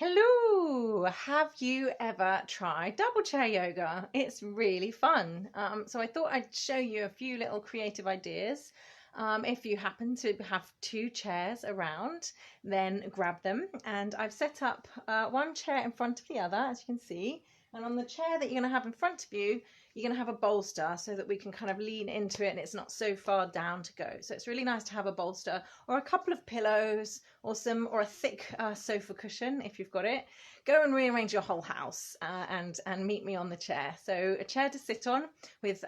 Hello! Have you ever tried double chair yoga? It's really fun. So I thought I'd show you a few little creative ideas. If you happen to have two chairs around, then grab them. And I've set up one chair in front of the other, as you can see. And on the chair that you're going to have in front of you, you're going to have a bolster so that we can kind of lean into it and it's not so far down to go. So it's really nice to have a bolster or a couple of pillows or a thick sofa cushion if you've got it. Go and rearrange your whole house and meet me on the chair. So a chair to sit on with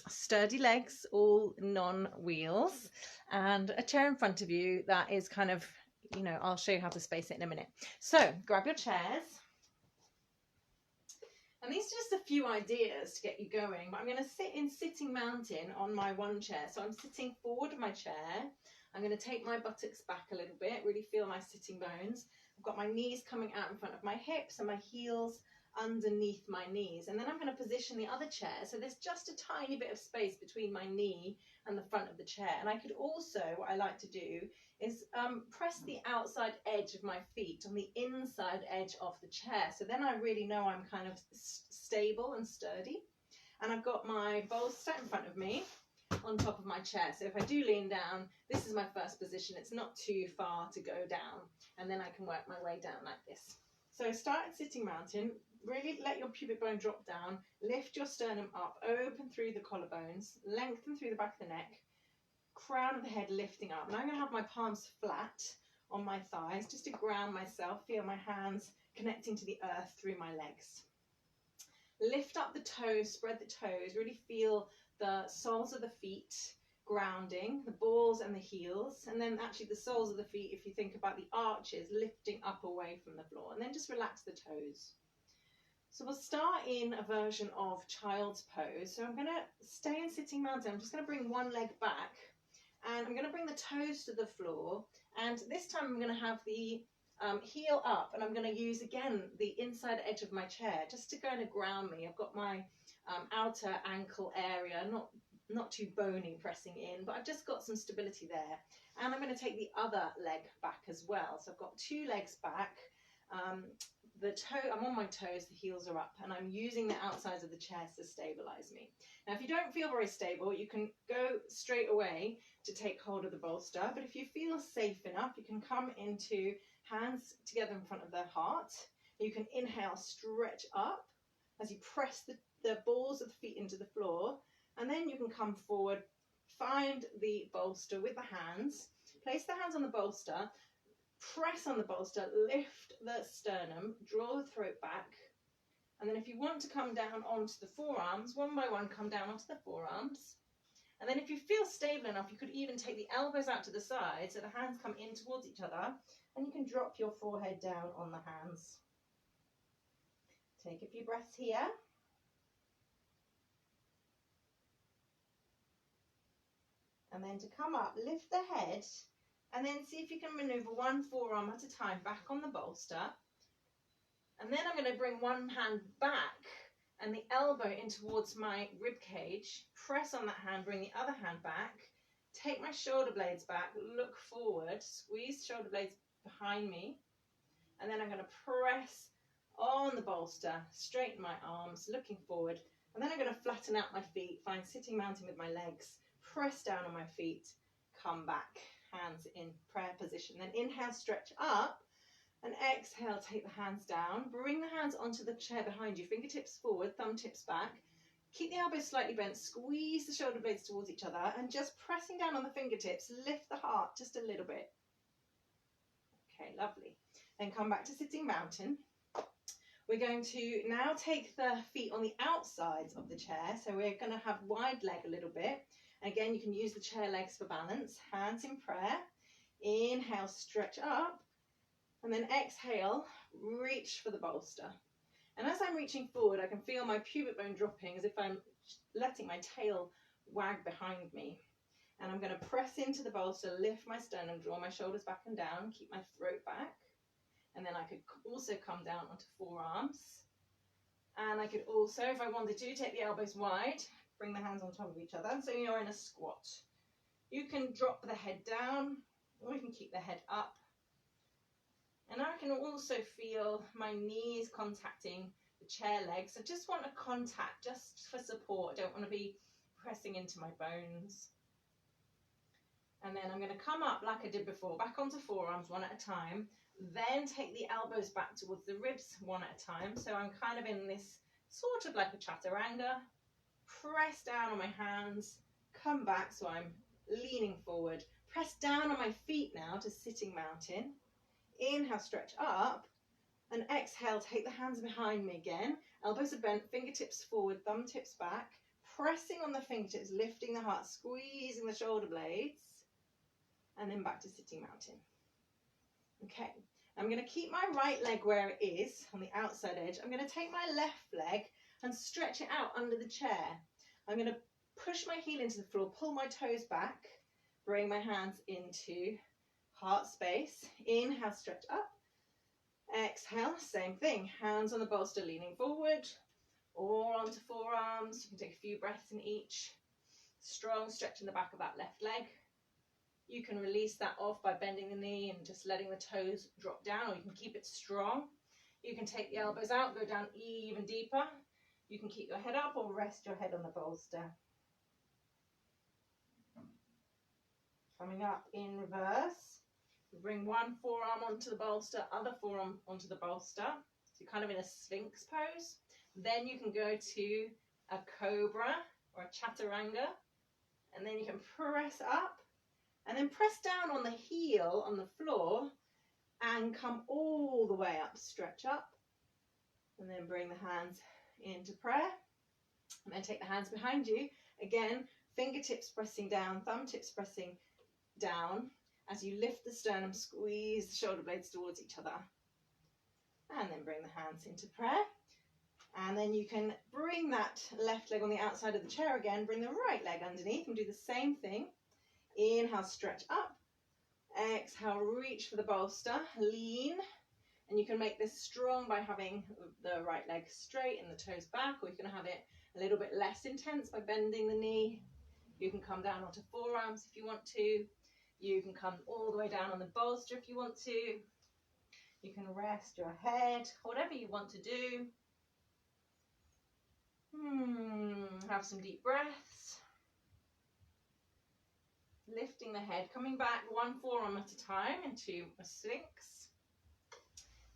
sturdy legs, all non-wheels, and a chair in front of you that is kind of, I'll show you how to space it in a minute. So grab your chairs. And these are just a few ideas to get you going, but I'm going to sit in sitting mountain on my one chair. So I'm sitting forward of my chair. I'm going to take my buttocks back a little bit, really feel my sitting bones. I've got my knees coming out in front of my hips and my heels underneath my knees. And then I'm going to position the other chair so there's just a tiny bit of space between my knee and the front of the chair. And I could also, what I like to do is press the outside edge of my feet on the inside edge of the chair. So then I really know I'm kind of stable and sturdy. And I've got my bolster in front of me on top of my chair. So if I do lean down, this is my first position. It's not too far to go down. And then I can work my way down like this. So start at sitting mountain. Really let your pubic bone drop down. Lift your sternum up, open through the collarbones, lengthen through the back of the neck. Crown of the head lifting up. Now I'm going to have my palms flat on my thighs just to ground myself. Feel my hands connecting to the earth through my legs. Lift up the toes, spread the toes. Really feel the soles of the feet grounding, the balls and the heels. And then actually the soles of the feet, if you think about the arches, lifting up away from the floor. And then just relax the toes. So we'll start in a version of child's pose. So I'm going to stay in sitting mountain. I'm just going to bring one leg back. And I'm going to bring the toes to the floor, and this time I'm going to have the heel up, and I'm going to use again the inside edge of my chair just to kind of ground me. I've got my outer ankle area, not too bony pressing in, but I've just got some stability there. And I'm going to take the other leg back as well. So I've got two legs back. I'm on my toes, the heels are up, and I'm using the outsides of the chairs to stabilize me. Now, if you don't feel very stable, you can go straight away to take hold of the bolster, but if you feel safe enough, you can come into hands together in front of the heart. You can inhale, stretch up as you press the balls of the feet into the floor, and then you can come forward, find the bolster with the hands, place the hands on the bolster, press on the bolster, lift the sternum, draw the throat back, and then if you want to come down onto the forearms, one by one come down onto the forearms. And then if you feel stable enough, you could even take the elbows out to the side so the hands come in towards each other, and you can drop your forehead down on the hands. Take a few breaths here. And then to come up, lift the head, and then see if you can maneuver one forearm at a time back on the bolster. And then I'm going to bring one hand back and the elbow in towards my rib cage. Press on that hand, bring the other hand back. Take my shoulder blades back, look forward, squeeze shoulder blades behind me. And then I'm going to press on the bolster, straighten my arms, looking forward. And then I'm going to flatten out my feet, find sitting mountain with my legs, press down on my feet, come back. Hands in prayer position. Then inhale, stretch up, and exhale, take the hands down. Bring the hands onto the chair behind you, fingertips forward, thumb tips back. Keep the elbows slightly bent, squeeze the shoulder blades towards each other, and just pressing down on the fingertips, lift the heart just a little bit. Okay, lovely. Then come back to sitting mountain. We're going to now take the feet on the outsides of the chair. So we're going to have wide leg a little bit. Again, you can use the chair legs for balance. Hands in prayer. Inhale, stretch up. And then exhale, reach for the bolster. And as I'm reaching forward, I can feel my pubic bone dropping as if I'm letting my tail wag behind me. And I'm going to press into the bolster, lift my sternum, draw my shoulders back and down, keep my throat back. And then I could also come down onto forearms. And I could also, if I wanted to, take the elbows wide, bring the hands on top of each other. So you're in a squat. You can drop the head down, or you can keep the head up. And I can also feel my knees contacting the chair legs. I just want a contact, just for support. I don't want to be pressing into my bones. And then I'm going to come up like I did before, back onto forearms one at a time, then take the elbows back towards the ribs one at a time. So I'm kind of in this sort of like a chaturanga. Press down on my hands, come back so I'm leaning forward. Press down on my feet now to sitting mountain. Inhale, stretch up, and exhale, take the hands behind me again. Elbows are bent, fingertips forward, thumb tips back. Pressing on the fingertips, lifting the heart, squeezing the shoulder blades. And then back to sitting mountain. Okay, I'm going to keep my right leg where it is on the outside edge. I'm going to take my left leg and stretch it out under the chair. I'm going to push my heel into the floor, pull my toes back, bring my hands into heart space. Inhale, stretch up. Exhale, same thing. Hands on the bolster, leaning forward or onto forearms. You can take a few breaths in each. Strong stretch in the back of that left leg. You can release that off by bending the knee and just letting the toes drop down, or you can keep it strong. You can take the elbows out, go down even deeper. You can keep your head up or rest your head on the bolster. Coming up in reverse. Bring one forearm onto the bolster, other forearm onto the bolster. So you're kind of in a sphinx pose. Then you can go to a cobra or a chaturanga. And then you can press up. And then press down on the heel on the floor and come all the way up, stretch up. And then bring the hands into prayer. And then take the hands behind you. Again, fingertips pressing down, thumb tips pressing down. As you lift the sternum, squeeze the shoulder blades towards each other. And then bring the hands into prayer. And then you can bring that left leg on the outside of the chair again. Bring the right leg underneath and do the same thing. Inhale, stretch up. Exhale, reach for the bolster, lean. And you can make this strong by having the right leg straight and the toes back, or you can have it a little bit less intense by bending the knee. You can come down onto forearms if you want to. You can come all the way down on the bolster if you want to. You can rest your head, whatever you want to do. Have some deep breaths. Lifting the head, coming back one forearm at a time into a sphinx.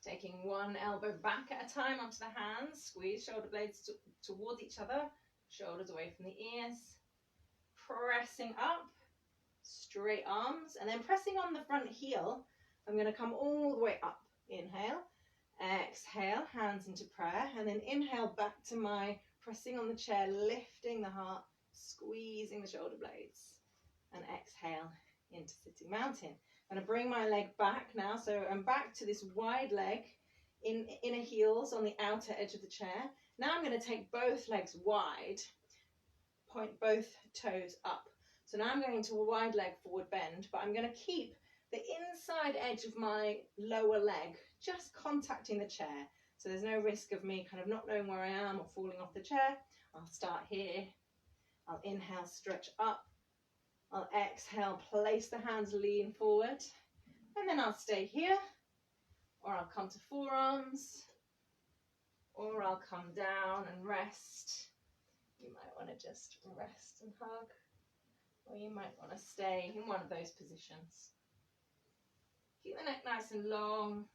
Taking one elbow back at a time onto the hands. Squeeze shoulder blades towards each other. Shoulders away from the ears. Pressing up. Straight arms. And then pressing on the front heel. I'm going to come all the way up. Inhale. Exhale. Hands into prayer. And then inhale back to my pressing on the chair. Lifting the heart. Squeezing the shoulder blades. And exhale into sitting mountain. I'm going to bring my leg back now. So I'm back to this wide leg in inner heels on the outer edge of the chair. Now I'm going to take both legs wide, point both toes up. So now I'm going to a wide leg forward bend, but I'm going to keep the inside edge of my lower leg just contacting the chair. So there's no risk of me kind of not knowing where I am or falling off the chair. I'll start here. I'll inhale, stretch up. I'll exhale, place the hands, lean forward, and then I'll stay here, or I'll come to forearms, or I'll come down and rest. You might want to just rest and hug, or you might want to stay in one of those positions. Keep the neck nice and long.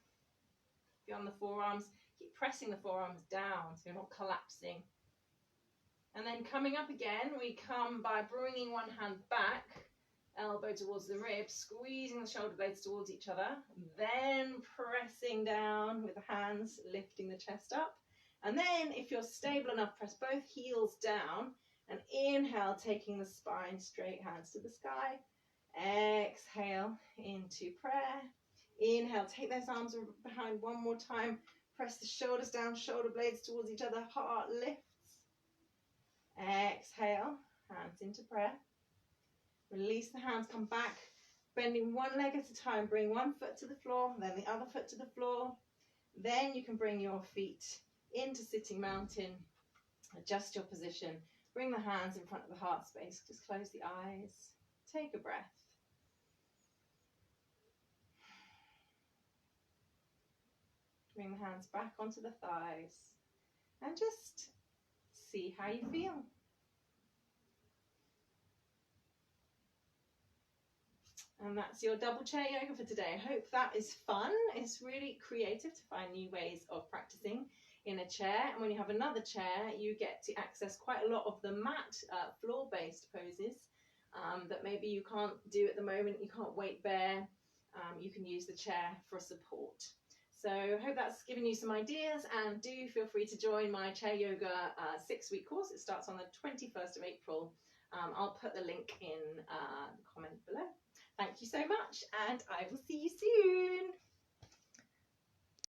If you're on the forearms, keep pressing the forearms down so you're not collapsing. And then coming up again, we come by bringing one hand back, elbow towards the ribs, squeezing the shoulder blades towards each other, then pressing down with the hands, lifting the chest up. And then, if you're stable enough, press both heels down and inhale, taking the spine straight, hands to the sky. Exhale into prayer. Inhale, take those arms behind one more time. Press the shoulders down, shoulder blades towards each other, heart lifts. Exhale, hands into prayer. Release the hands, come back, bending one leg at a time. Bring one foot to the floor, then the other foot to the floor. Then you can bring your feet into sitting mountain. Adjust your position. Bring the hands in front of the heart space. Just close the eyes. Take a breath. Bring the hands back onto the thighs and just see how you feel. And that's your double chair yoga for today. I hope that is fun. It's really creative to find new ways of practicing in a chair. And when you have another chair, you get to access quite a lot of the mat floor-based poses that maybe you can't do at the moment. You can't weight bear. You can use the chair for support. So I hope that's given you some ideas, and do feel free to join my chair yoga 6-week course. It starts on the 21st of April. I'll put the link in the comment below. Thank you so much, and I will see you soon.